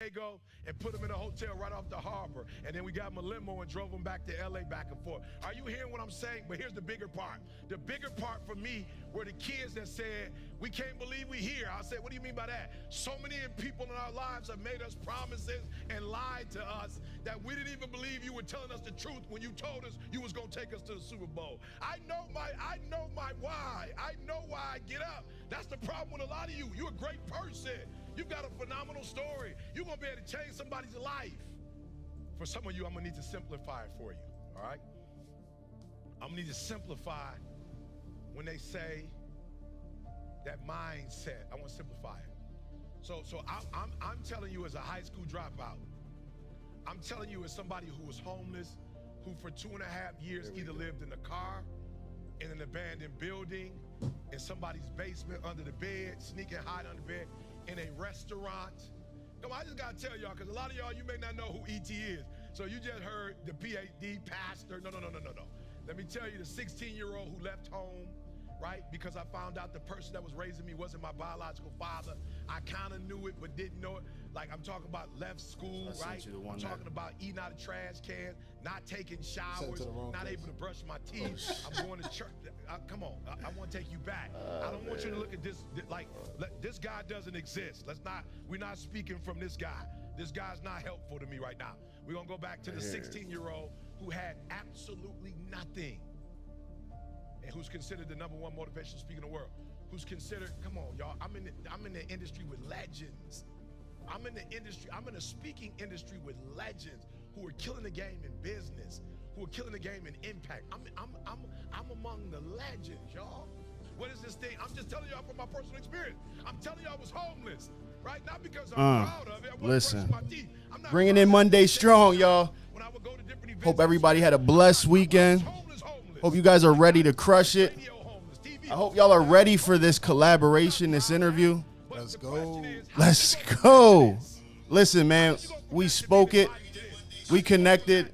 Diego and put him in a hotel right off the harbor. And then we got him a limo and drove him back to LA back and forth. Are you hearing what I'm saying? But here's the bigger part. The bigger part for me were the kids that said, we can't believe we here. I said, what do you mean by that? So many people in our lives have made us promises and lied to us that we didn't even believe you were telling us the truth when you told us you was gonna take us to the Super Bowl. I know my why. I know why I get up. That's the problem with a lot of you. You're a great person. You've got a phenomenal story. You're going to be able to change somebody's life. For some of you, I'm going to need to simplify it for you, all right? I'm going to need to simplify when they say that mindset. I want to simplify it. So I'm telling you as a high school dropout, I'm telling you as somebody who was homeless, who for 2.5 years either lived in a car, in an abandoned building, in somebody's basement, under the bed, sneak and hide under the bed, in a restaurant. Come on, I just gotta tell y'all, because a lot of y'all, you may not know who E.T. is. So you just heard the PhD pastor. No. Let me tell you, the 16-year-old who left home, right? Because I found out the person that was raising me wasn't my biological father. I kind of knew it, but didn't know it. Like, I'm talking about left school, right? I'm talking about eating out of trash cans, not taking showers, not able to brush my teeth. I'm going to church. Come on, I want to take you back. I don't want you to look at this like this guy doesn't exist. We're not speaking from this guy. This guy's not helpful to me right now. We're going to go back to the 16-year-old who had absolutely nothing, and who's considered the #1 motivational speaker in the world, who's considered, come on, y'all, I'm in the industry with legends. I'm in a speaking industry with legends who are killing the game in business, who are killing the game in impact. I'm among the legends, y'all. What is this thing? I'm just telling y'all from my personal experience. I'm telling y'all I was homeless, right? Not because I'm proud of it. I wasn't brushing my teeth. I'm not bringing in Monday strong, y'all. Hope everybody had a blessed weekend. Hope you guys are ready to crush it. I hope y'all are ready for this collaboration, this interview. Let's go. Let's go. Listen, man, we spoke it, we connected,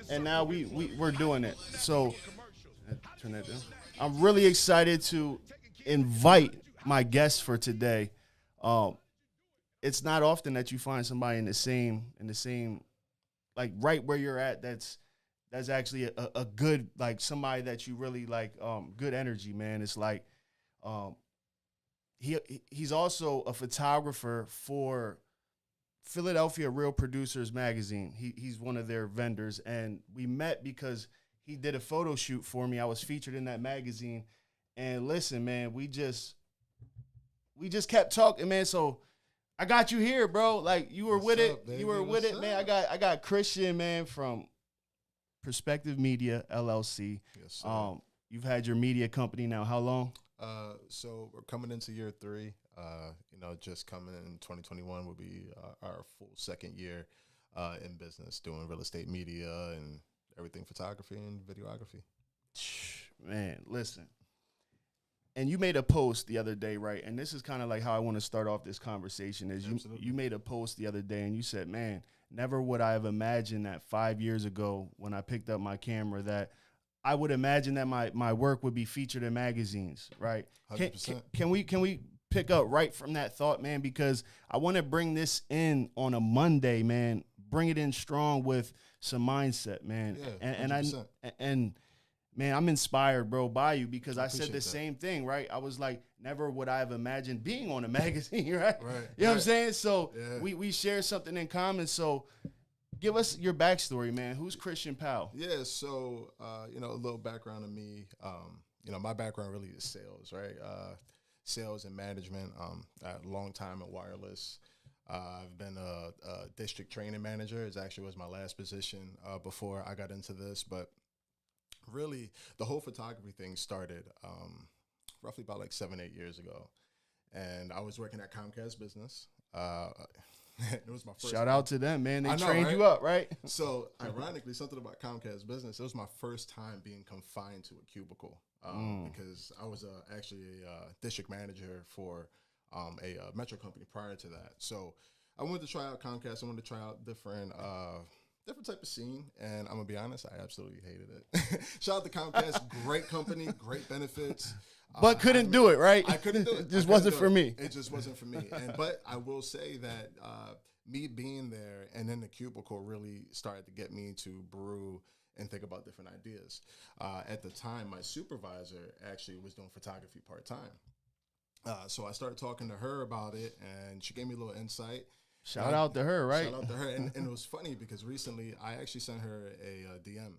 and now we're doing it. So, turn that down. I'm really excited to invite my guest for today. It's not often that you find somebody in the same, like right where you're at. That's actually a good, like somebody that you really like. Good energy, man. It's like, he's also a photographer for Philadelphia Real Producers Magazine. He's one of their vendors, and we met because he did a photo shoot for me. I was featured in that magazine, and listen, man, we just kept talking, man. So I got you here, bro. Like you were with it, you were with it, man. I got Christian, man, from Perspective Media LLC. Yes, sir. You've had your media company now how long? So we're coming into year 3. Just coming in 2021 will be our full second year in business, doing real estate media and everything photography and videography. Man, listen. And you made a post the other day, right? And this is kind of like how I want to start off this conversation is you made a post the other day and you said, man, never would I have imagined that 5 years ago when I picked up my camera that I would imagine that my work would be featured in magazines, right? 100%. Can we pick up right from that thought, man? Because I want to bring this in on a Monday, man. Bring it in strong with some mindset, man. Yeah, and man, I'm inspired, bro, by you because I said the that. Same thing, right? I was like, never would I have imagined being on a magazine, right? Right. You know what I'm saying? So Yeah. we share something in common. So give us your backstory, man. Who's Christian Powell? Yeah, so a little background on me. My background really is sales, right? Sales and management. I had a long time in wireless. I've been a district training manager. It actually was my last position before I got into this. But really, the whole photography thing started roughly about like 7-8 years ago. And I was working at Comcast Business. It was my first Shout out to them, man. They I know, trained right? you up, right? So, ironically, something about Comcast Business, it was my first time being confined to a cubicle because I was actually a district manager for a metro company prior to that. So, I wanted to try out Comcast. I wanted to try out different type of scene, and I'm going to be honest, I absolutely hated it. Shout out to Comcast, great company, great benefits. But couldn't do it, right? I couldn't do it. It just wasn't for me. It just wasn't for me. But I will say that me being there and in the cubicle really started to get me to brew and think about different ideas. At the time, my supervisor actually was doing photography part-time. So I started talking to her about it, and she gave me a little insight. Shout out to her, right? Shout out to her. And it was funny because recently I actually sent her a DM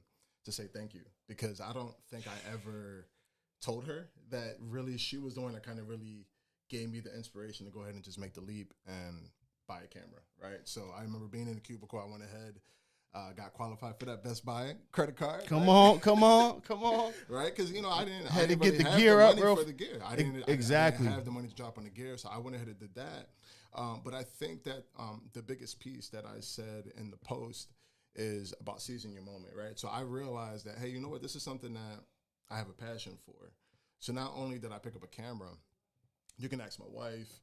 to say thank you, because I don't think I ever told her that really she was the one that kind of really gave me the inspiration to go ahead and just make the leap and buy a camera, right? So I remember being in the cubicle, I went ahead, got qualified for that Best Buy credit card. Come right? on. Right? Because, you know, I didn't Had to really get the have gear the up, money bro. for the gear. I didn't have the money to drop on the gear, so I went ahead and did that. But I think that the biggest piece that I said in the post is about seizing your moment, right? So I realized that, hey, you know what? This is something that I have a passion for. So not only did I pick up a camera, you can ask my wife.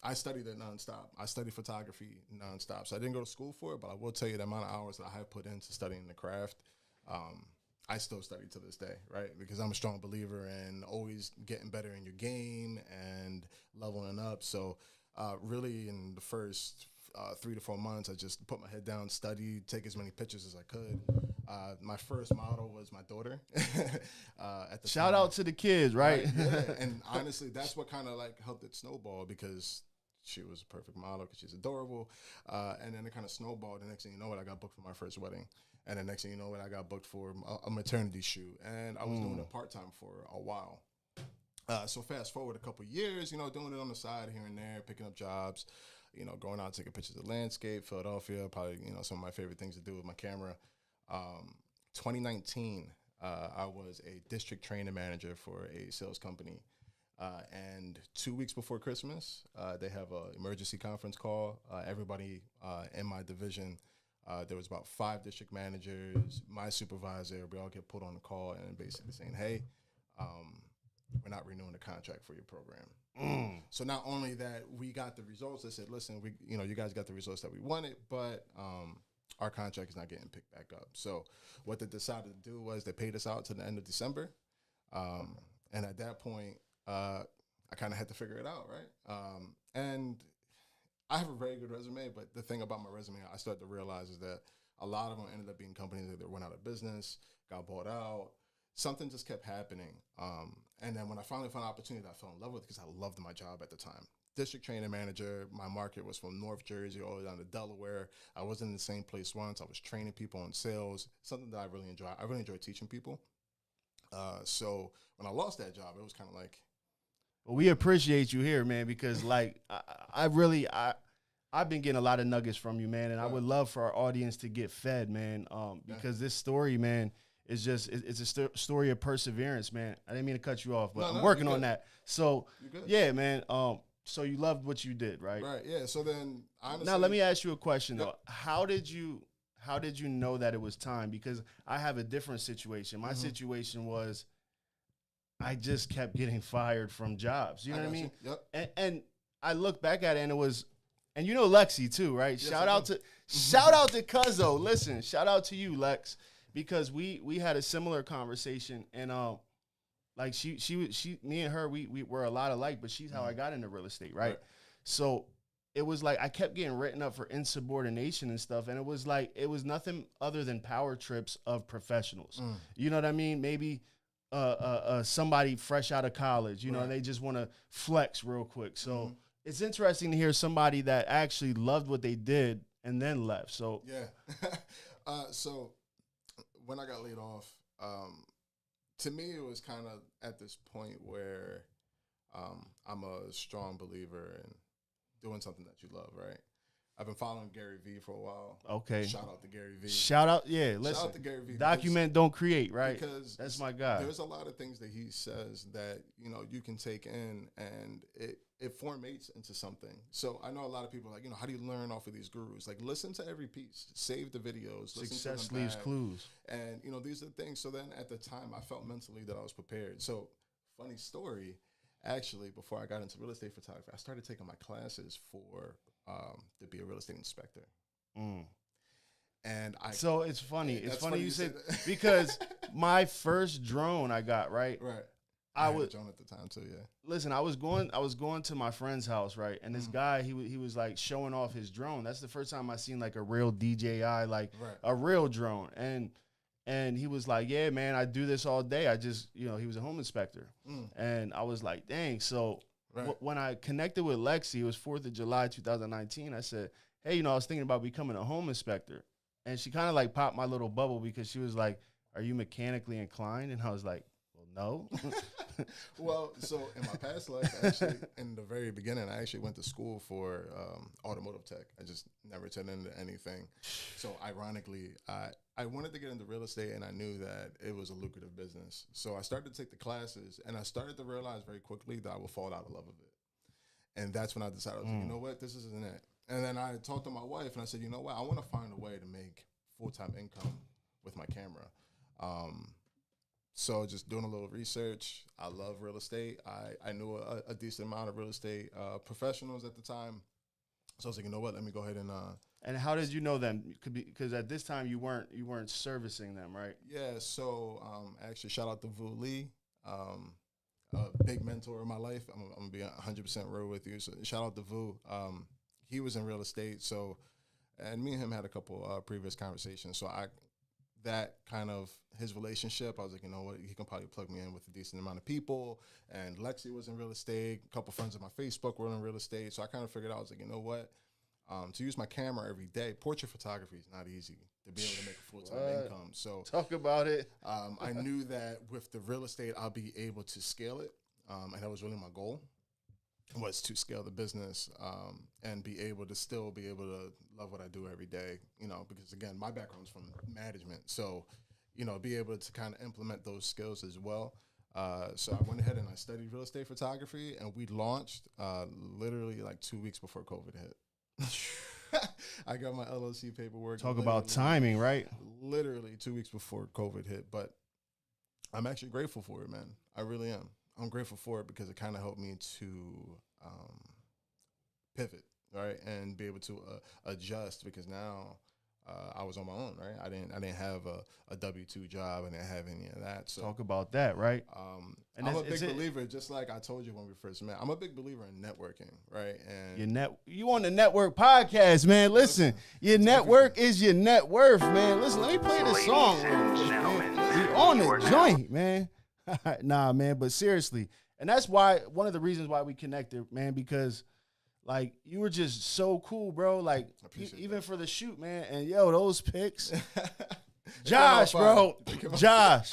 I studied it nonstop. I studied photography nonstop. So I didn't go to school for it, but I will tell you the amount of hours that I have put into studying the craft. I still study to this day, right? Because I'm a strong believer in always getting better in your game and leveling up. So really in the first 3 to 4 months, I just put my head down, studied, take as many pictures as I could. My first model was my daughter. At the Shout time. out to the kids, right? Yeah. And honestly, that's what kind of like helped it snowball, because she was a perfect model because she's adorable. And then it kind of snowballed. The next thing you know, I got booked for my first wedding. And the next thing you know, I got booked for a maternity shoot. And I was doing it part-time for a while. So fast forward a couple years, you know, doing it on the side here and there, picking up jobs, you know, going out taking pictures of landscape, Philadelphia, probably, you know, some of my favorite things to do with my camera. 2019, I was a district training manager for a sales company. And 2 weeks before Christmas, they have an emergency conference call. Everybody in my division, there was about 5 district managers, my supervisor, we all get put on the call and basically saying, hey, we're not renewing the contract for your program. So not only that we got the results, they said, listen, you guys got the results that we wanted, but our contract is not getting picked back up. So what they decided to do was they paid us out to the end of December. And at that point, I kind of had to figure it out, right? And I have a very good resume, but the thing about my resume, I started to realize is that a lot of them ended up being companies that went out of business, got bought out. Something just kept happening. And then when I finally found an opportunity that I fell in love with, because I loved my job at the time. District training manager, my market was from North Jersey all the way down to Delaware. I was in the same place once. I was training people on sales, something that I really enjoy. I really enjoy teaching people. So when I lost that job, it was kind of like. Well, we appreciate you here, man, because like I've been getting a lot of nuggets from you, man, and I would love for our audience to get fed, man, because this story, man, is just it's a story of perseverance, man. I didn't mean to cut you off, but I'm working on that. So yeah, man. So you loved what you did, right? Right. Yeah. So then, honestly, now let me ask you a question though. How did you know that it was time? Because I have a different situation. My situation was I just kept getting fired from jobs. You know what I mean? Yep. And I look back at it and it was, and you know Lexi too, right? Yes, shout out to Cuzzo. Listen, shout out to you, Lex, because we had a similar conversation and like she me and her we were a lot alike, but she's how I got into real estate, right? So it was like I kept getting written up for insubordination and stuff, and it was like it was nothing other than power trips of professionals. You know what I mean? Maybe somebody fresh out of college, you know, and they just want to flex real quick. So it's interesting to hear somebody that actually loved what they did and then left. So so when I got laid off, to me, it was kind of at this point where I'm a strong believer in doing something that you love, right? I've been following Gary Vee for a while. Okay. Shout out to Gary Vee. Shout out, yeah. Listen, shout out to Gary Vee. Document, don't create, right? Because that's my guy. There's a lot of things that he says that, you know, you can take in and it formates into something. So I know a lot of people are like, you know, how do you learn off of these gurus? Like, listen to every piece, save the videos. Success leaves clues. And, you know, these are the things. So then at the time, I felt mentally that I was prepared. So funny story, actually, before I got into real estate photography, I started taking my classes for to be a real estate inspector. And so it's funny. It's funny you said that. because my first drone I got, right? I had a drone at the time too. Yeah. Listen, I was going to my friend's house, right? And this guy, he was like showing off his drone. That's the first time I seen like a real DJI, like a real drone. And he was like, yeah, man, I do this all day. I just, he was a home inspector. And I was like, dang. So when I connected with Lexi, it was 4th of July, 2019. I said, hey, I was thinking about becoming a home inspector. And she kind of like popped my little bubble because she was like, are you mechanically inclined? And I was like, well, no. Well, so in my past life, actually, in the very beginning, I actually went to school for automotive tech. I just never turned into anything. So ironically, I wanted to get into real estate, and I knew that it was a lucrative business. So I started to take the classes, and I started to realize very quickly that I would fall out of love of it. And that's when I decided, I was like, you know what, this isn't it. And then I talked to my wife, and I said, you know what, I want to find a way to make full-time income with my camera. So just doing a little research. I love real estate. I knew a decent amount of real estate professionals at the time. So I was like, you know what, let me go ahead and. And how did you know them? Because at this time you weren't servicing them, right? Yeah. So actually, shout out to Vu Lee, a big mentor in my life. I'm gonna be 100% real with you. So shout out to Vu. He was in real estate. So, and me and him had a couple previous conversations. So that kind of his relationship, I was like, you know what, he can probably plug me in with a decent amount of people. And Lexi was in real estate. A couple friends on my Facebook were in real estate. So I kind of figured out, I was like, you know what, to use my camera every day, portrait photography is not easy to be able to make a full-time income. So talk about it. I knew that with the real estate, I'll be able to scale it. And that was really my goal, was to scale the business and be able to still be able to love what I do every day, because again, my background's from management. So, be able to kind of implement those skills as well. So I went ahead and I studied real estate photography, and we launched literally like 2 weeks before COVID hit. I got my LLC paperwork. Talk about timing, right? Literally 2 weeks before COVID hit, but I'm actually grateful for it, man. I really am. I'm grateful for it because it kind of helped me to pivot, right, and be able to adjust, because now I was on my own, right? I didn't have a W-2 job. I didn't have any of that. So talk about that, right? And I'm a big believer, just like I told you when we first met. I'm a big believer in networking, right? And you on the network podcast, man. Listen, your network is your net worth, man. Listen, let me play this song. We on the joint, man. Nah, man, but seriously. And that's why, one of the reasons why we connected, man, because like you were just so cool, bro. Like even for the shoot, man. And yo, those pics. Josh, bro. Josh.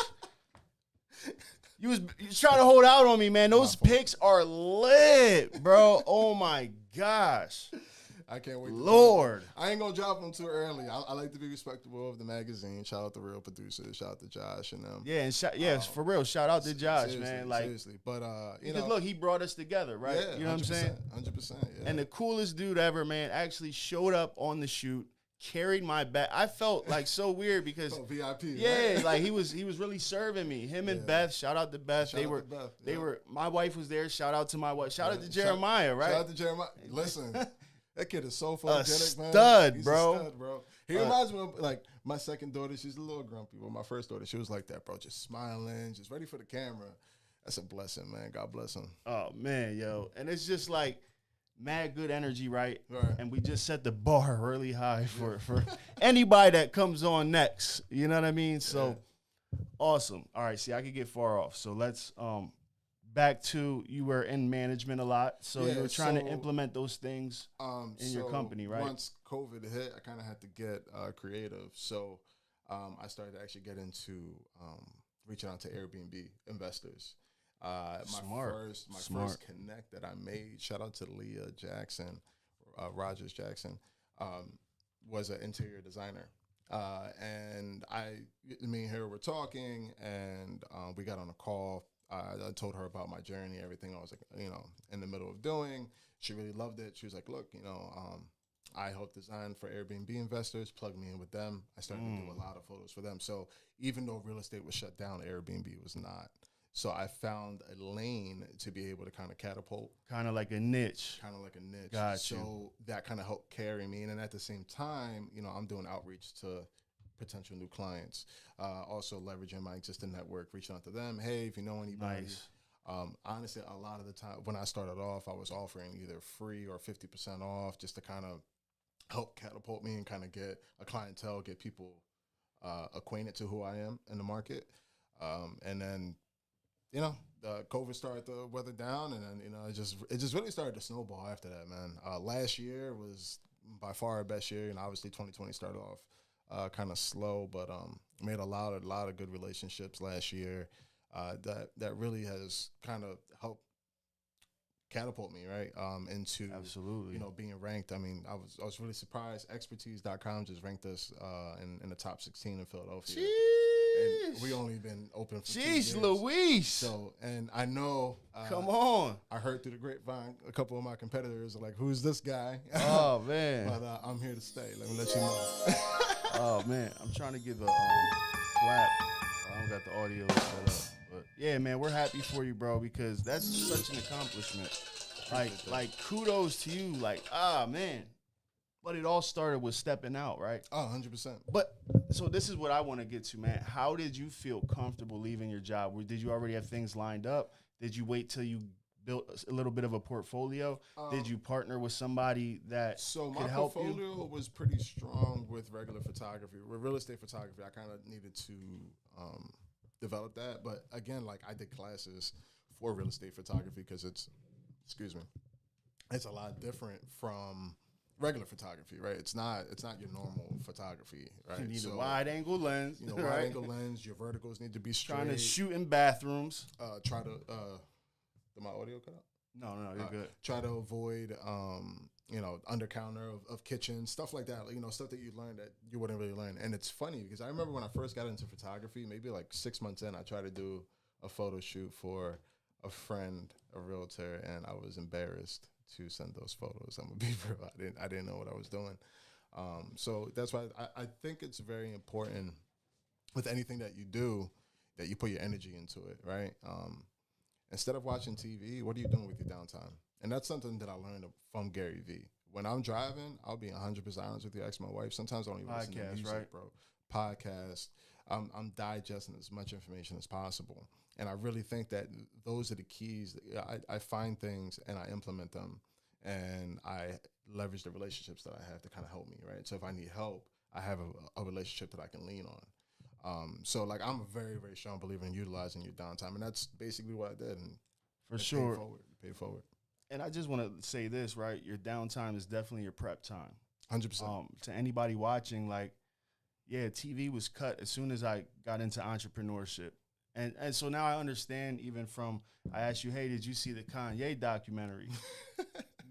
You trying to hold out on me, man. Those pics are lit, bro. Oh my gosh. I can't wait. Lord. I ain't going to drop them too early. I like to be respectable of the magazine. Shout out to real producers. Shout out to Josh and them. Yeah, and for real. Shout out to Josh, man. Like, seriously. But, because look, he brought us together, right? Yeah, you know what I'm saying? 100%. Yeah. And the coolest dude ever, man, actually showed up on the shoot, carried my bag. I felt like so weird because VIP. Yeah, right? like he was really serving me. Him and Beth, shout out to Beth. They were my wife was there. Shout out to my wife. Shout out to Jeremiah, right? Shout out to Jeremiah. Listen. That kid is so photogenic, man. Stud, bro. A stud, bro. He reminds me of, like, my second daughter. She's a little grumpy. But my first daughter, she was like that, bro. Just smiling, just ready for the camera. That's a blessing, man. God bless him. Oh, man, yo. And it's just like mad good energy, right? Right. And we just set the bar really high for anybody that comes on next. You know what I mean? So, awesome. All right, see, I could get far off. So let's back to, you were in management a lot, so you were trying to implement those things in your company, right? Once COVID hit, I kind of had to get creative. So I started to actually get into reaching out to Airbnb investors. My first connect that I made, shout out to Leah Jackson, Rogers Jackson, was an interior designer. And me and her were talking, and we got on a call. I told her about my journey, everything I was, like, in the middle of doing. She really loved it. She was like, look, I help design for Airbnb investors, plug me in with them. I started to do a lot of photos for them. So even though real estate was shut down, Airbnb was not. So I found a lane to be able to kind of catapult. Kind of like a niche. Gotcha. So that kind of helped carry me. And then at the same time, I'm doing outreach to potential new clients, also leveraging my existing network, reaching out to them. Hey, if you know anybody, Honestly, a lot of the time when I started off, I was offering either free or 50% off just to kind of help catapult me and kind of get a clientele, get people acquainted to who I am in the market. And then, COVID started to weather down, and then, it just really started to snowball after that, man. Last year was by far our best year, and obviously 2020 started off kind of slow, but made a lot of good relationships last year. That really has kind of helped catapult me right into Absolutely. Being ranked. I mean, I was really surprised. Expertise.com just ranked us in the top 16 in Philadelphia. Jeez. And we only been open for 2 Jeez years. Louise. So, and I know Come on. I heard through the grapevine a couple of my competitors are like, who's this guy? Oh man. But I'm here to stay. Let me let you know. Oh man, I'm trying to give a clap. I don't got the audio set up. But yeah, man, we're happy for you, bro, because that's such an accomplishment. Like kudos to you. Like, man. But it all started with stepping out, right? Oh, 100%. But so this is what I want to get to, man. How did you feel comfortable leaving your job? Did you already have things lined up? Did you wait till you built a little bit of a portfolio? Did you partner with somebody that could help you? My portfolio was pretty strong with regular photography. With real estate photography, I kind of needed to develop that. But again, like I did classes for real estate photography because it's a lot different from regular photography, right? It's not your normal photography, right? You need a wide angle lens. Wide right? angle lens. Your verticals need to be straight. Trying to shoot in bathrooms. Try to did my audio cut out? No, you're good. Try to avoid under counter of kitchen, stuff like that. Stuff that you learn that you wouldn't really learn. And it's funny because I remember when I first got into photography, maybe like 6 months in, I tried to do a photo shoot for a friend, a realtor, and I was embarrassed to send those photos. I'm gonna be real. I didn't know what I was doing. So that's why I think it's very important with anything that you do that you put your energy into it, right? Instead of watching TV, what are you doing with your downtime? And that's something that I learned from Gary Vee. When I'm driving, I'll be 100% honest with you. I ask my wife. Sometimes I don't even listen to music, right? bro. Podcast. I'm digesting as much information as possible. And I really think that those are the keys. I find things and I implement them, and I leverage the relationships that I have to kind of help me, right? So if I need help, I have a relationship that I can lean on. So like I'm a very, very strong believer in utilizing your downtime, and that's basically what I did. And for sure, pay forward. And I just want to say this, right? Your downtime is definitely your prep time. 100%. To anybody watching, like, yeah, TV was cut as soon as I got into entrepreneurship. And so now I understand even from, I asked you, hey, did you see the Kanye documentary?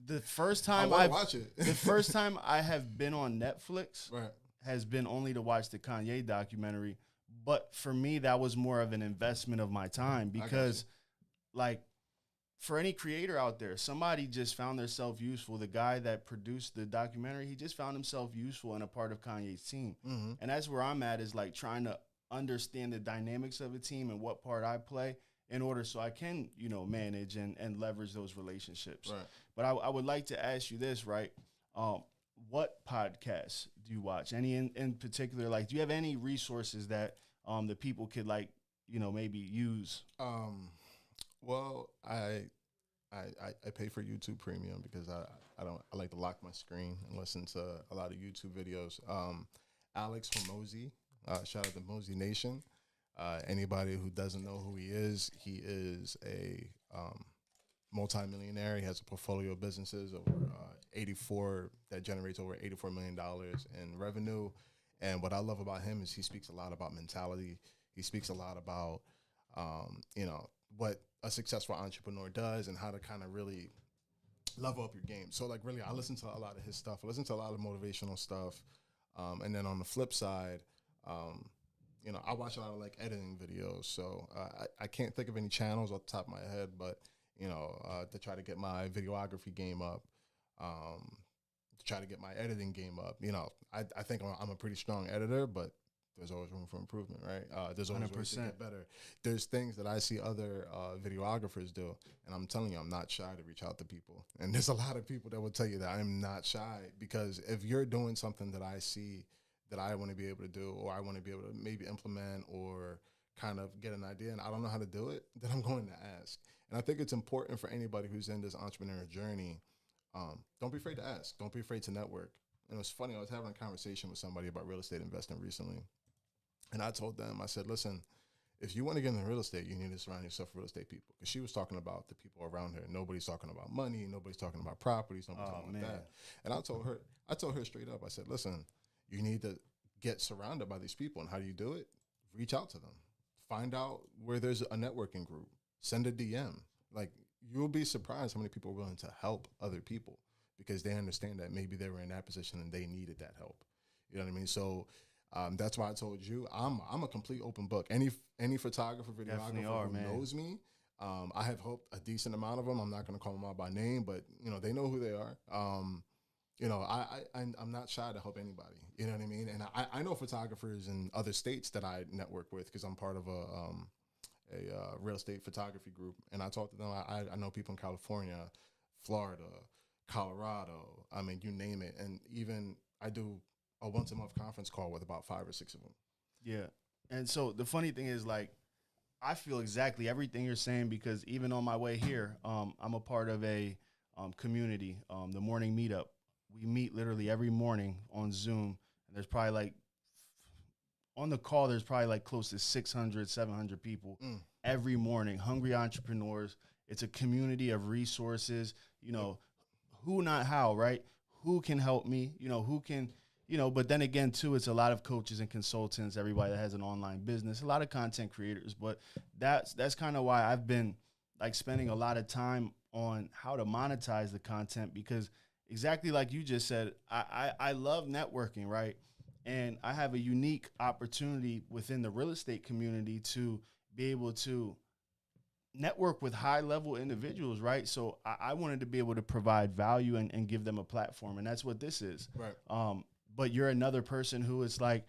The first time I watch it. The first time I have been on Netflix right. has been only to watch the Kanye documentary. But for me, that was more of an investment of my time because, like, for any creator out there, somebody just found themselves useful. The guy that produced the documentary, he just found himself useful and a part of Kanye's team. Mm-hmm. And that's where I'm at, is like trying to understand the dynamics of a team and what part I play in order so I can, manage and leverage those relationships. Right. But I would like to ask you this, right? What podcasts do you watch? Any in particular? Like, do you have any resources that the people could maybe use? Well, I pay for YouTube Premium because I like to lock my screen and listen to a lot of YouTube videos. Alex from Mosey, shout out to Mosey Nation. Anybody who doesn't know who he is a multimillionaire. He has a portfolio of businesses that generates over $84 million in revenue. And what I love about him is he speaks a lot about mentality. He speaks a lot about what a successful entrepreneur does and how to kind of really level up your game. So like really, I listen to a lot of his stuff. I listen to a lot of motivational stuff. And then on the flip side, I watch a lot of like editing videos. So I can't think of any channels off the top of my head, but to try to get my videography game up, to try to get my editing game up. I think I'm a pretty strong editor, but there's always room for improvement, right? There's always ways to get better. There's things that I see other videographers do, and I'm telling you, I'm not shy to reach out to people. And there's a lot of people that will tell you that I'm not shy, because if you're doing something that I see that I want to be able to do, or I want to be able to maybe implement or kind of get an idea and I don't know how to do it, then I'm going to ask. And I think it's important for anybody who's in this entrepreneurial journey. Don't be afraid to ask. Don't be afraid to network. And it was funny, I was having a conversation with somebody about real estate investing recently. And I told them, I said, listen, if you want to get into real estate, you need to surround yourself with real estate people. Because she was talking about the people around her. Nobody's talking about money. Nobody's talking about properties. Nobody's talking about that. And I told her straight up, I said, listen, you need to get surrounded by these people. And how do you do it? Reach out to them. Find out where there's a networking group. Send a DM. Like, you'll be surprised how many people are willing to help other people because they understand that maybe they were in that position and they needed that help. You know what I mean? So that's why I told you I'm a complete open book. Any photographer, videographer who knows me, I have helped a decent amount of them. I'm not going to call them out by name, but they know who they are. I'm not shy to help anybody. You know what I mean? And I know photographers in other states that I network with because I'm part of a real estate photography group. And I talk to them. I know people in California, Florida, Colorado. I mean, you name it. And even I do a once a month conference call with about 5 or 6 of them. Yeah. And so the funny thing is, like, I feel exactly everything you're saying because even on my way here, I'm a part of a community, the morning meetup. We meet literally every morning on Zoom. And there's probably like, on the call, there's probably like close to 600, 700 people every morning, hungry entrepreneurs. It's a community of resources, who, not how, right? Who can help me? Who can, but then again, too, it's a lot of coaches and consultants, everybody that has an online business, a lot of content creators. But that's kind of why I've been like spending a lot of time on how to monetize the content because exactly like you just said, I love networking, right? And I have a unique opportunity within the real estate community to be able to network with high-level individuals, right? So I wanted to be able to provide value and give them a platform, and that's what this is. Right. But you're another person who is like,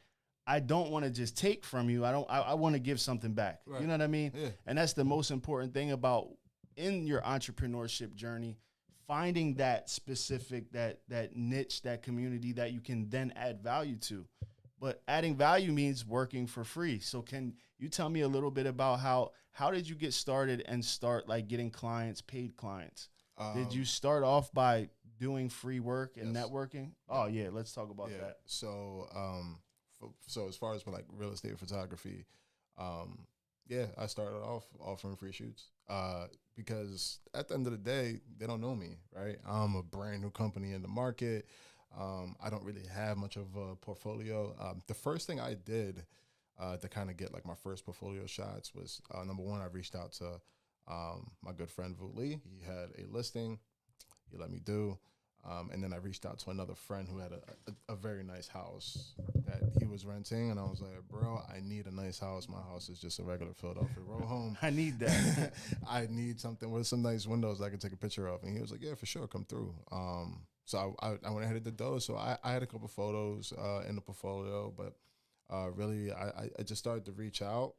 I don't want to just take from you. I want to give something back. Right. You know what I mean? Yeah. And that's the most important thing about in your entrepreneurship journey, finding that specific, that niche, that community that you can then add value to. But adding value means working for free. So can you tell me a little bit about how did you get started and start like getting clients, paid clients? Did you start off by doing free work and networking? Oh yeah, let's talk about that. So so as far as like real estate photography, I started off offering free shoots because at the end of the day, they don't know me, right? I'm a brand new company in the market. I don't really have much of a portfolio. The first thing I did to kind of get like my first portfolio shots was number one, I reached out to my good friend Vu Lee. He had a listing. He let me do. And then I reached out to another friend who had a very nice house that he was renting. And I was like, bro, I need a nice house. My house is just a regular Philadelphia row home. I need that. I need something with some nice windows I can take a picture of. And he was like, yeah, for sure, come through. So I went ahead and did those. So I had a couple photos in the portfolio, but really I just started to reach out,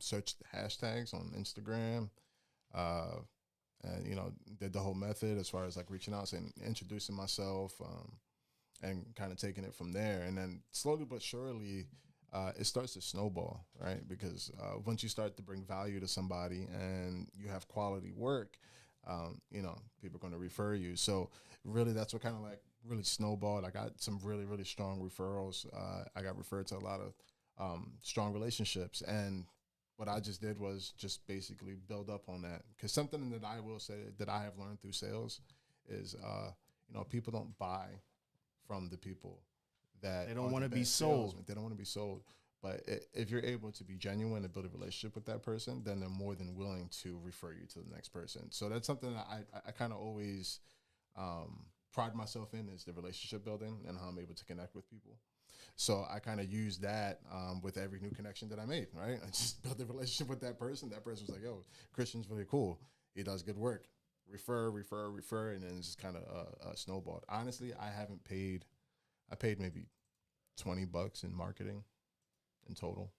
search hashtags on Instagram, and did the whole method as far as like reaching out and introducing myself, and kind of taking it from there. And then slowly but surely, it starts to snowball, right? Because once you start to bring value to somebody and you have quality work, people are going to refer you. So really that's what kind of like really snowballed. I got some really, really strong referrals. I got referred to a lot of strong relationships. And what I just did was just basically build up on that. Because something that I will say that I have learned through sales is, people don't buy from the people that they don't want to be sold. They don't want to be sold. But if you're able to be genuine and build a relationship with that person, then they're more than willing to refer you to the next person. So that's something that I kind of always pride myself in, is the relationship building and how I'm able to connect with people. So I kind of use that with every new connection that I made, right? I just built a relationship with that person. That person was like, yo, Christian's really cool. He does good work. Refer. And then it's just kind of snowballed. Honestly, I paid maybe $20 in marketing in total.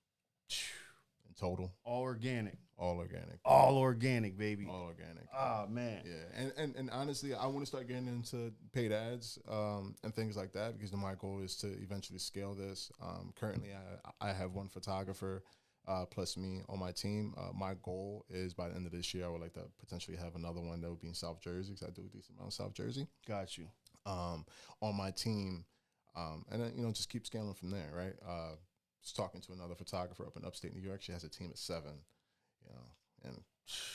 Total. All organic. All organic. All organic, baby. All organic. Oh, man. Yeah, and honestly, I want to start getting into paid ads and things like that because my goal is to eventually scale this. Currently, I have one photographer plus me on my team. My goal is by the end of this year, I would like to potentially have another one that would be in South Jersey because I do a decent amount of South Jersey. Got you. On my team, and then, just keep scaling from there, right? Just talking to another photographer up in upstate New York. She has a team of 7, and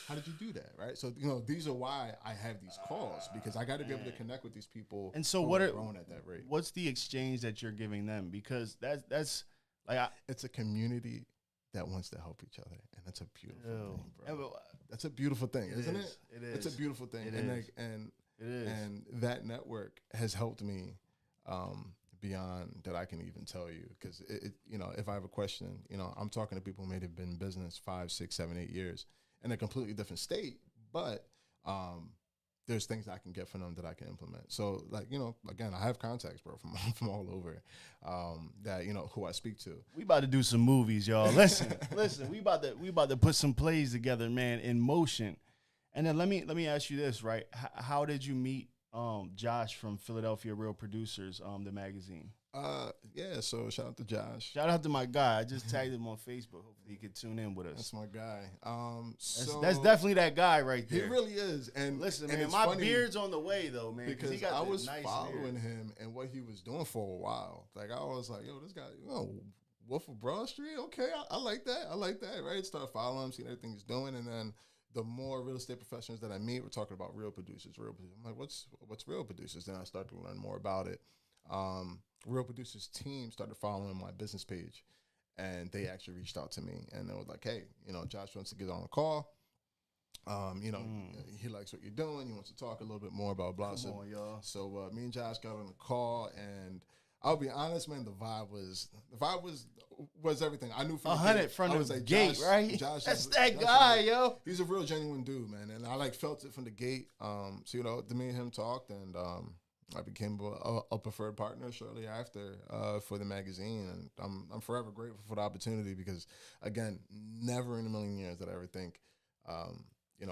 how did you do that, right? So, these are why I have these calls because I got to be able to connect with these people. And so who are growing at that rate. What's the exchange that you're giving them? Because that's like it's a community that wants to help each other, and that's a beautiful thing, bro. That's a beautiful thing, isn't it? It is. It's a beautiful thing, It and is. It is. and that network has helped me beyond that I can even tell you. Because if I have a question, I'm talking to people who may have been in business 5, 6, 7, 8 years in a completely different state, but there's things I can get from them that I can implement. So, like, again, I have contacts, bro, from all over that who I speak to. We about to do some movies, y'all. Listen, we about to put some plays together, man, in motion. And then let me ask you this, right? How did you meet Josh from Philadelphia Real Producers, the magazine? Yeah, so shout out to Josh. Shout out to my guy. I just tagged him on Facebook. Hopefully he could tune in with us. That's my guy. That's definitely that guy right there. He really is. And listen, and man, my beard's on the way though, man. Because he got I was nice following beard. him and what he was doing for a while. Like I was like, yo, this guy, Wolf of Broad Street. Okay, I like that. I like that. Right? Start following him, seeing everything he's doing, and then the more real estate professionals that I meet, we're talking about real producers. I'm like, what's real producers? Then I started to learn more about it. Real Producers team started following my business page, and they actually reached out to me, and they were like, hey, Josh wants to get on a call. He likes what you're doing. He wants to talk a little bit more about blah. Come on, y'all. So me and Josh got on a call, and I'll be honest, man, the vibe was everything. I knew from 100 from the like, gate, Josh, right? Josh That's is- that Josh guy, is- yo. He's a real genuine dude, man, and I felt it from the gate. So me and him talked, and I became a preferred partner shortly after for the magazine, and I'm forever grateful for the opportunity because, again, never in a million years did I ever think,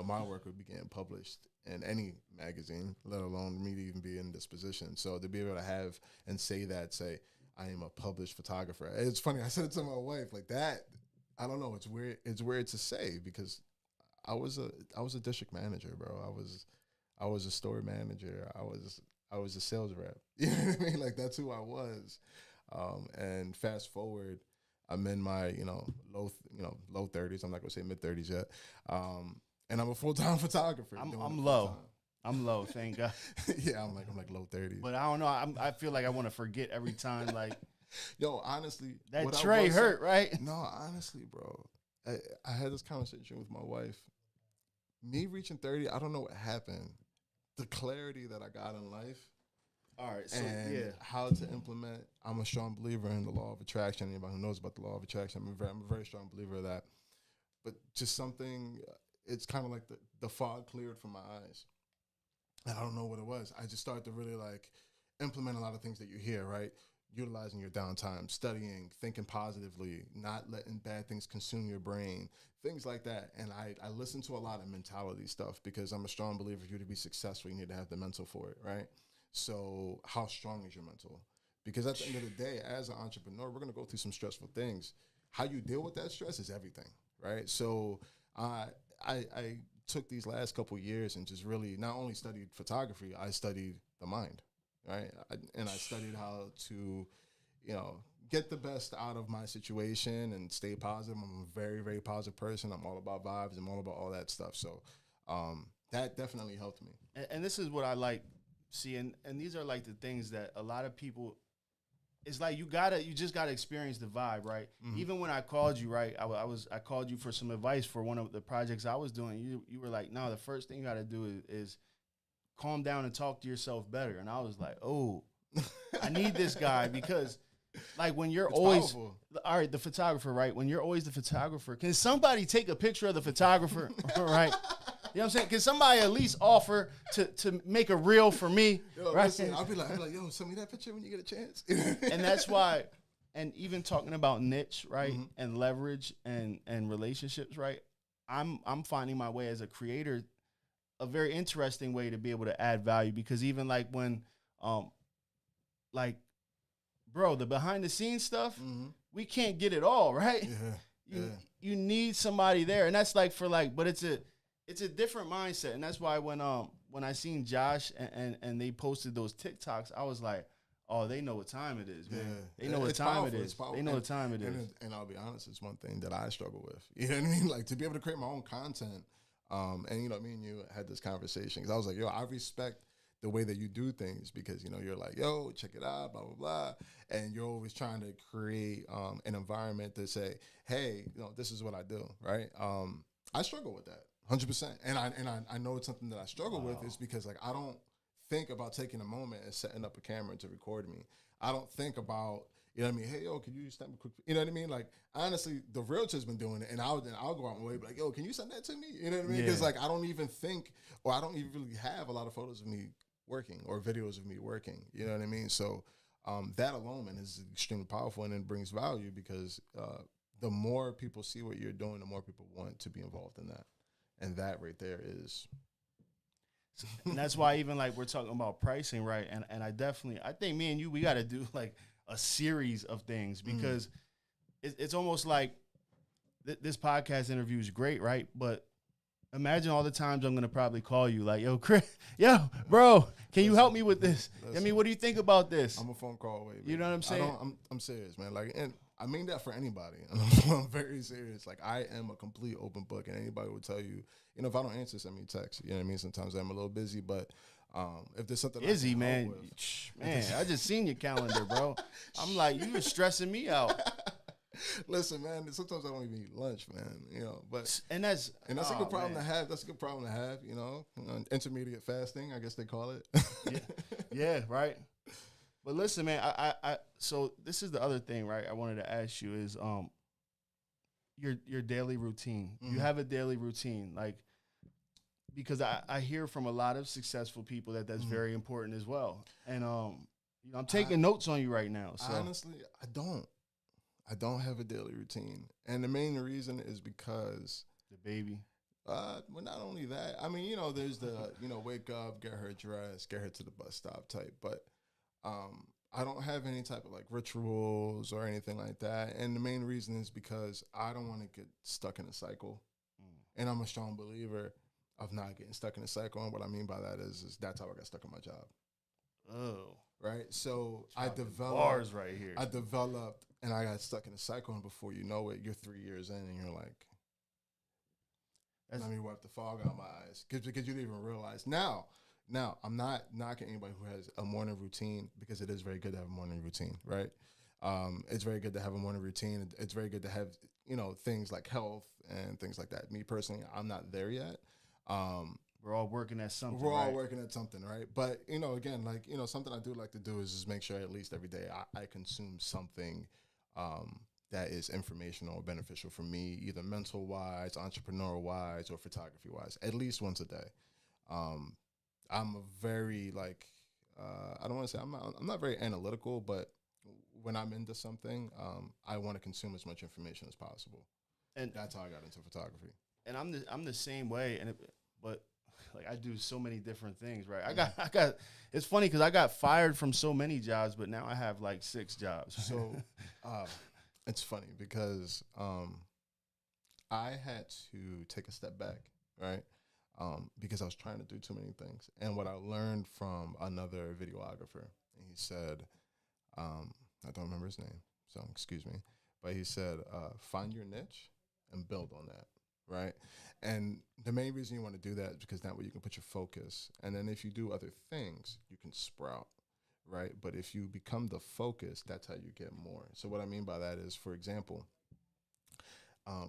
my work would be getting published in any magazine, let alone me to even be in this position. So to be able to have and say I am a published photographer. It's funny. I said it to my wife like that. I don't know. It's weird. It's weird to say because I was a district manager, bro. I was a store manager. I was a sales rep. You know what I mean? Like that's who I was. And fast forward, I'm in my low 30s. I'm not gonna say mid 30s yet. And I'm a full-time photographer. I'm low. I'm low, thank God. Yeah, I'm like low 30s. But I don't know. I feel like I want to forget every time. Like, yo, honestly, that what I tray was- hurt, right? No, honestly, bro, I had this conversation with my wife. Me reaching 30, I don't know what happened. The clarity that I got in life. All right, so And how to implement. I'm a strong believer in the law of attraction. Anybody who knows about the law of attraction, I'm a very strong believer of that. But just something, it's kind of like the fog cleared from my eyes. And I don't know what it was. I just started to really implement a lot of things that you hear, right? Utilizing your downtime, studying, thinking positively, not letting bad things consume your brain, things like that. And I listen to a lot of mentality stuff because I'm a strong believer for you to be successful, you need to have the mental for it, right? So how strong is your mental? Because at the end of the day, as an entrepreneur, we're going to go through some stressful things. How you deal with that stress is everything, right? So I took these last couple of years and just really not only studied photography, I studied the mind, right? I studied how to, get the best out of my situation and stay positive. I'm a very, very positive person. I'm all about vibes. I'm all about all that stuff. So that definitely helped me. and this is what I like. See, and these are like the things that a lot of people, it's like you just gotta experience the vibe, right? Mm-hmm. Even when I called you, right, I called you for some advice for one of the projects I was doing. You were like, no, the first thing you gotta do is calm down and talk to yourself better. And I was like, oh, I need this guy because like when you're It's always powerful. all right, the photographer, right? When you're always the photographer, can somebody take a picture of the photographer, right? You know what I'm saying? Can somebody at least offer to make a reel for me? Yo, right? listen, I'll be like, yo, send me that picture when you get a chance. And that's why and even talking about niche, right, Mm-hmm. and leverage and relationships, right. I'm finding my way as a creator, a very interesting way to be able to add value, because even like when, like, bro, the behind the scenes stuff, we can't get it all, right? Yeah. You need somebody there, and that's like for like, but it's a different mindset, and that's why when I seen Josh and they posted those TikToks, I was like, oh, they know what time it is, man. They know what time it is. They know what time it is. And I'll be honest, it's one thing that I struggle with. You know what I mean? Like, to be able to create my own content. And, you know, me and you had this conversation, because I was like, yo, I respect the way that you do things, because, you know, you're like, yo, check it out, blah, blah, blah. And you're always trying to create an environment to say, hey, you know, this is what I do, right? I struggle with that 100%. And I know it's something that I struggle with, is because, like, I don't think about taking a moment and setting up a camera to record me. I don't think about, you know what I mean? Hey, yo, can you send me quick? You know what I mean? Like, honestly, the realtor's been doing it, and I'll go out my way, be like, yo, can you send that to me? You know what I mean? Because like, I don't even think, or I don't even really have a lot of photos of me working or videos of me working. You know what I mean? So that alone, man, is extremely powerful, and it brings value, because the more people see what you're doing, the more people want to be involved in that, and that right there is. And that's why even like we're talking about pricing, right? And I think me and you, we got to do like a series of things, because it's almost like this podcast interview is great, right? But imagine all the times I'm going to probably call you like, yo, Chris, yo, bro, can you help me with this? I mean, what do you think about this? I'm a phone call away. Baby. You know what I'm saying? I'm serious, man. Like, and I mean that for anybody. I'm very serious. Like, I am a complete open book, and anybody will tell you, you know, if I don't answer, send me a text. You know what I mean? Sometimes I'm a little busy, but if there's something busy, I man, help with, man, I just seen your calendar, bro. I'm like, you were stressing me out. Listen, man, sometimes I don't even eat lunch, man. You know, but that's a good problem to have. That's a good problem to have. You know, intermediate fasting, I guess they call it. yeah, right. But listen, man, I so this is the other thing, right? I wanted to ask you is your daily routine. You have a daily routine, like, because I hear from a lot of successful people that's very important as well. And you know, I'm taking notes on you right now. So honestly, I don't have a daily routine, and the main reason is because the baby. Well, not only that, I mean, you know, there's the, you know, wake up, get her dressed, get her to the bus stop type, but I don't have any type of like rituals or anything like that. And the main reason is because I don't want to get stuck in a cycle. And I'm a strong believer of not getting stuck in a cycle. And what I mean by that is that's how I got stuck in my job. Oh. Right. So I developed bars right here. I developed and I got stuck in a cycle. And before you know it, you're 3 years in and you're like, let me wipe the fog out of my eyes. Because you didn't even realize. Now, I'm not knocking anybody who has a morning routine, because it is very good to have a morning routine, right? It's very good to have a morning routine. It's very good to have, you know, things like health and things like that. Me personally, I'm not there yet. We're all working at something. We're all working at something, right? But, you know, again, like, you know, something I do like to do is just make sure at least every day I consume something that is informational or beneficial for me, either mental-wise, entrepreneurial-wise, or photography-wise, at least once a day. I'm a very, like, I don't want to say, I'm not very analytical, but when I'm into something, I want to consume as much information as possible. And that's how I got into photography. And I'm the same way, but like I do so many different things, right? I got. It's funny because I got fired from so many jobs, but now I have like 6 jobs. So, it's funny because I had to take a step back, right? Because I was trying to do too many things. And what I learned from another videographer, and he said, I don't remember his name, so excuse me, but he said, find your niche and build on that, right? And the main reason you want to do that is because that way you can put your focus. And then if you do other things, you can sprout, right? But if you become the focus, that's how you get more. So what I mean by that is, for example,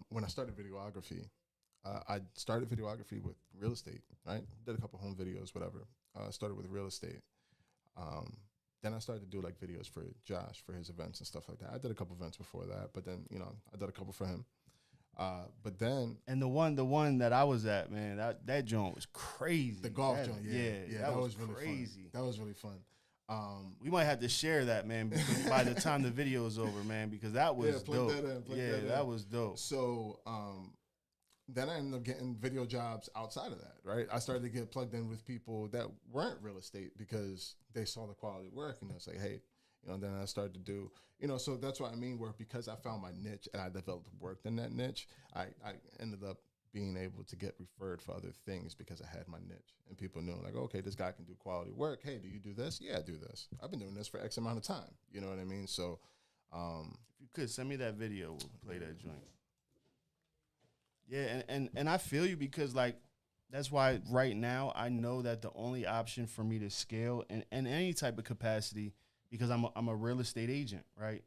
when I started videography, I started videography with real estate, right? Did a couple home videos, whatever. Started with real estate. Then I started to do like videos for Josh for his events and stuff like that. I did a couple events before that, but then, you know, I did a couple for him. But then, and the one that I was at, man, that joint was crazy. The golf joint, yeah, that was really crazy. Fun. That was really fun. We might have to share that, man, because by the time the video is over, man, because that was dope. That was dope. So then I ended up getting video jobs outside of that, right? I started to get plugged in with people that weren't real estate because they saw the quality of work and they was like, hey, then I started to do, so that's what I mean, where because I found my niche and I developed work in that niche, I ended up being able to get referred for other things because I had my niche and people knew like, okay, this guy can do quality work. Hey, do you do this? Yeah, I do this. I've been doing this for X amount of time. You know what I mean? So, if you could send me that video, we'll play that joint. Yeah. And I feel you because like, that's why right now I know that the only option for me to scale in any type of capacity, because I'm a real estate agent, right?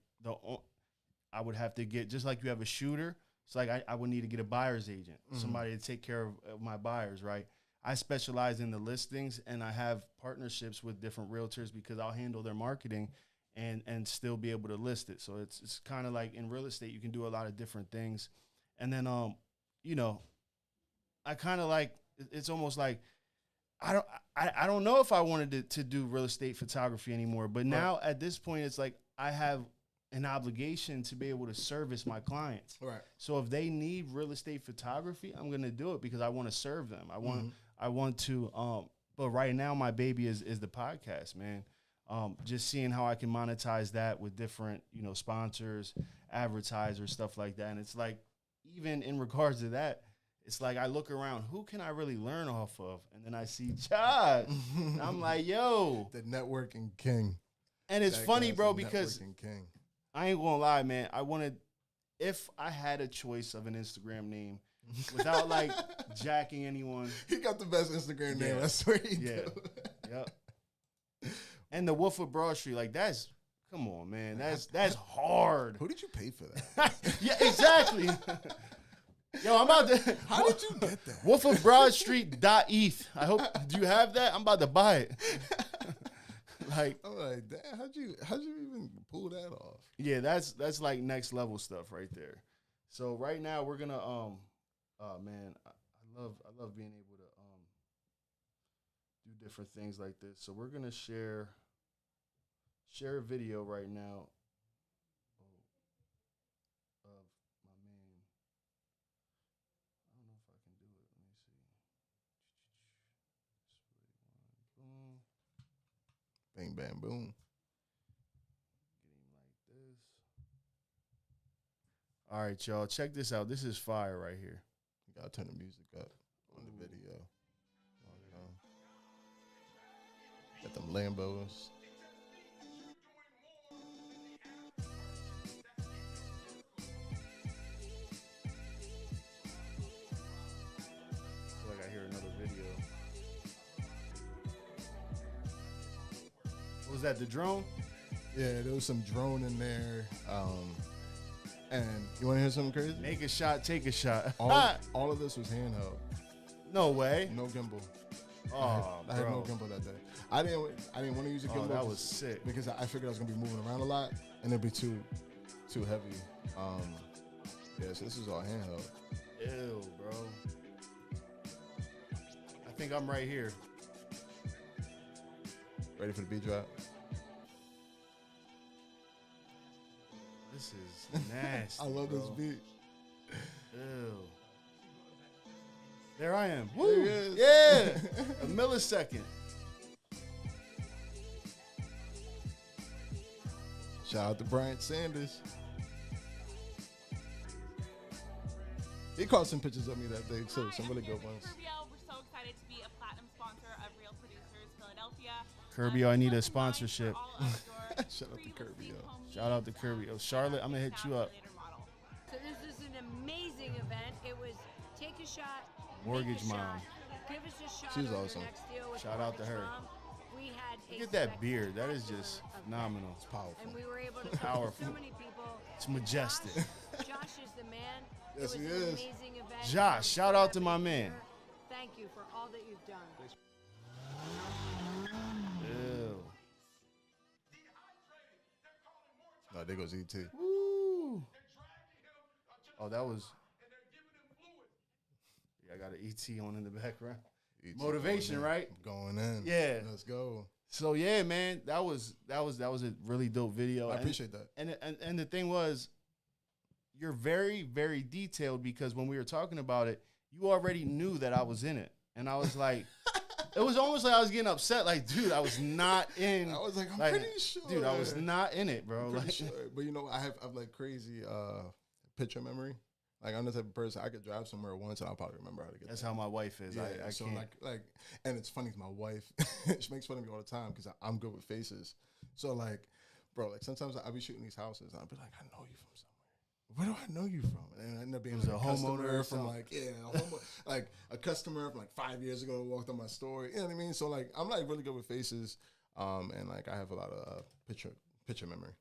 I would have to get, just like you have a shooter, it's like I would need to get a buyer's agent, somebody to take care of my buyers, right? I specialize in the listings, and I have partnerships with different realtors because I'll handle their marketing and still be able to list it. So it's kind of like in real estate, you can do a lot of different things. And then, I kind of like, it's almost like, I don't know if I wanted to do real estate photography anymore, but now at this point, it's like I have an obligation to be able to service my clients. Right. So if they need real estate photography, I'm going to do it because I want to serve them. I want to, but right now my baby is the podcast, man. Just seeing how I can monetize that with different, sponsors, advertisers, stuff like that. And it's like, even in regards to that, it's like I look around, who can I really learn off of? And then I see Chad. I'm like, yo. The networking king. And it's funny, bro, because king. I ain't gonna lie, man. I wanted, if I had a choice of an Instagram name without like jacking anyone. He got the best Instagram name. I swear he do. Yep. And the Wolf of Broad Street, like come on, man. That's hard. Who did you pay for that? Yeah, exactly. Yo, I'm about to. How did you get that? Wolf of Broad Street .eth. I hope. Do you have that? I'm about to buy it. Like, I'm like, damn, how'd you even pull that off? Yeah, that's like next level stuff right there. So right now we're gonna man, I love being able to do different things like this. So we're gonna share a video right now of my man. I don't know if I can do it. Let me see. Boom. Bang, bang, boom. Get him like this. All right, y'all. Check this out. This is fire right here. You gotta turn the music up on the video. Got them Lambos. I feel like I hear another video. What was that, the drone? Yeah, there was some drone in there. And you want to hear something crazy? Make a shot, take a shot. All of this was handheld. No way. No gimbal. Oh, I had no gimbal that day. I didn't want to use a gimbal. Oh, that was sick. Because I figured I was gonna be moving around a lot and it'd be too heavy. Yeah, so this is all handheld. Ew, bro. I think I'm right here. Ready for the beat drop? This is nasty. I love this beat. Ew. There I am. There Woo. he is. Yeah. A millisecond. Shout out to Bryant Sanders. He caught some pictures of me that day too, some really good ones. We're so excited to be a platinum sponsor of Real Producers Philadelphia. Curbio, I need a sponsorship. Shout out to Curbio. Shout out to Curbio. Charlotte, I'm gonna hit you up. So this is an amazing event. It was take a shot, Mortgage make a Mom. shot, give us a shot. She's on awesome. Your next deal with Shout out to her. Mortgage Mom. We had Look at that beard. That is just phenomenal. It's powerful. And we were able to talk to Powerful. so many people. It's majestic. Josh is the man. Yes, it he was an is. amazing event. Josh, shout out to my man. Thank you for all that you've done. Ew. No, there goes ET. Woo. Oh, that was. Yeah, I got an ET on in the background. ET Motivation, going in. right? Going in. Yeah. Let's go. So yeah, man, that was a really dope video. I appreciate that. And the thing was, you're very, very detailed because when we were talking about it, you already knew that I was in it. And I was like, it was almost like I was getting upset. Like, dude, I was not in. I was like, I'm pretty sure. Dude, I was not in it, bro. Pretty Like, sure. But you know, I've like crazy picture memory. Like I'm the type of person I could drive somewhere once and I'll probably remember how to get that's there. how my wife is. Yeah, I so can't. like, and it's funny, 'cause my wife, she makes fun of me all the time because I'm good with faces. So like, bro, like sometimes I'll be shooting these houses and I'll be like, I know you from somewhere. Where do I know you from? And I end up being like a homeowner from like, like a customer from like 5 years ago who walked on my store. You know what I mean? So like, I'm like really good with faces, and like I have a lot of picture memory.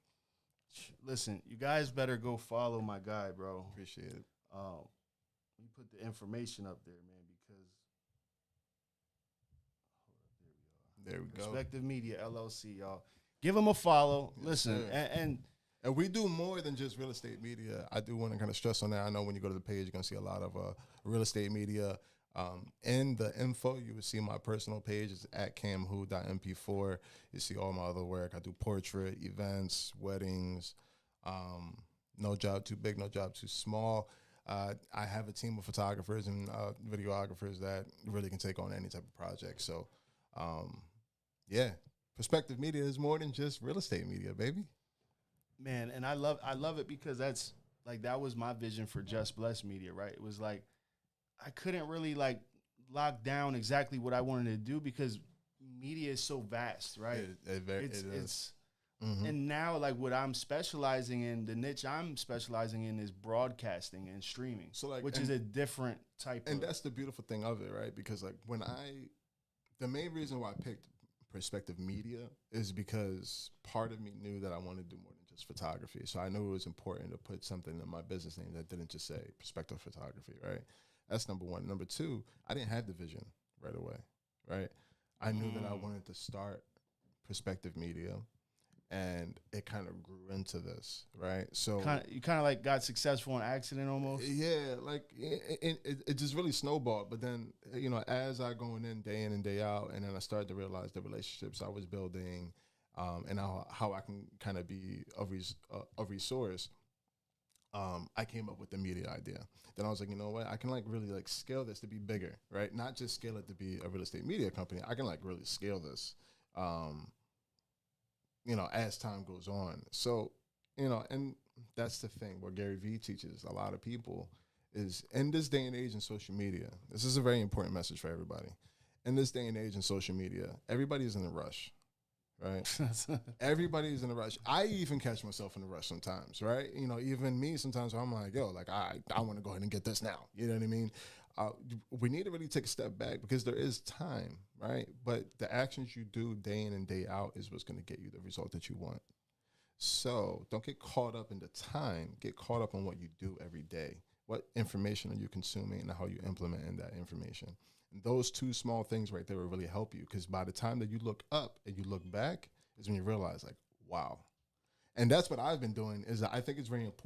Listen, you guys better go follow my guy, bro. Appreciate it. You put the information up there, man, because There we go. Perspective Media LLC, y'all. Give him a follow. Yes, Listen, sir. and we do more than just real estate media. I do want to kind of stress on that. I know when you go to the page, you're going to see a lot of real estate media. In the info, you would see my personal page is at camwho.mp4. You see all my other work. I do portrait, events, weddings, no job too big, no job too small. I have a team of photographers and videographers that really can take on any type of project. So, yeah, Perspective Media is more than just real estate media, baby. man, and I love it because that's like that was my vision for Just Bless Media, right? It was like I couldn't really like lock down exactly what I wanted to do because media is so vast, right? It is. And now like what I'm specializing in, the niche I'm specializing in is broadcasting and streaming, So like, which is a different type And of. that's the beautiful thing of it, right? Because like the main reason why I picked Perspective Media is because part of me knew that I wanted to do more than just photography. So I knew it was important to put something in my business name that didn't just say Perspective Photography, right? That's number one. Number two, I didn't have the vision right away, right? I knew that I wanted to start Perspective Media, and it kind of grew into this, right? So You kind of like got successful on accident almost. yeah, like it just really snowballed. But then, you know, as I going in and day out, and then I started to realize the relationships I was building, and how I can kind of be a resource. I came up with the media idea. Then I was like, you know what? I can like really like scale this to be bigger, right? Not just scale it to be a real estate media company. I can like really scale this, you know, as time goes on. So, you know, and that's the thing where Gary Vee teaches a lot of people is in this day and age in social media. This is a very important message for everybody. In this day and age in social media, everybody is in a rush. Right, everybody's in a rush. I even catch myself in a rush sometimes, right? You know, even me sometimes I'm like, yo, like I want to go ahead and get this now. You know what I mean? We need to really take a step back because there is time, right? But the actions you do day in and day out is what's going to get you the result that you want. So don't get caught up in the time. Get caught up on what you do every day. What information are you consuming and how you implement in that information? Those two small things right there will really help you because by the time that you look up and you look back is when you realize like, wow. And that's what I've been doing is I think it's very important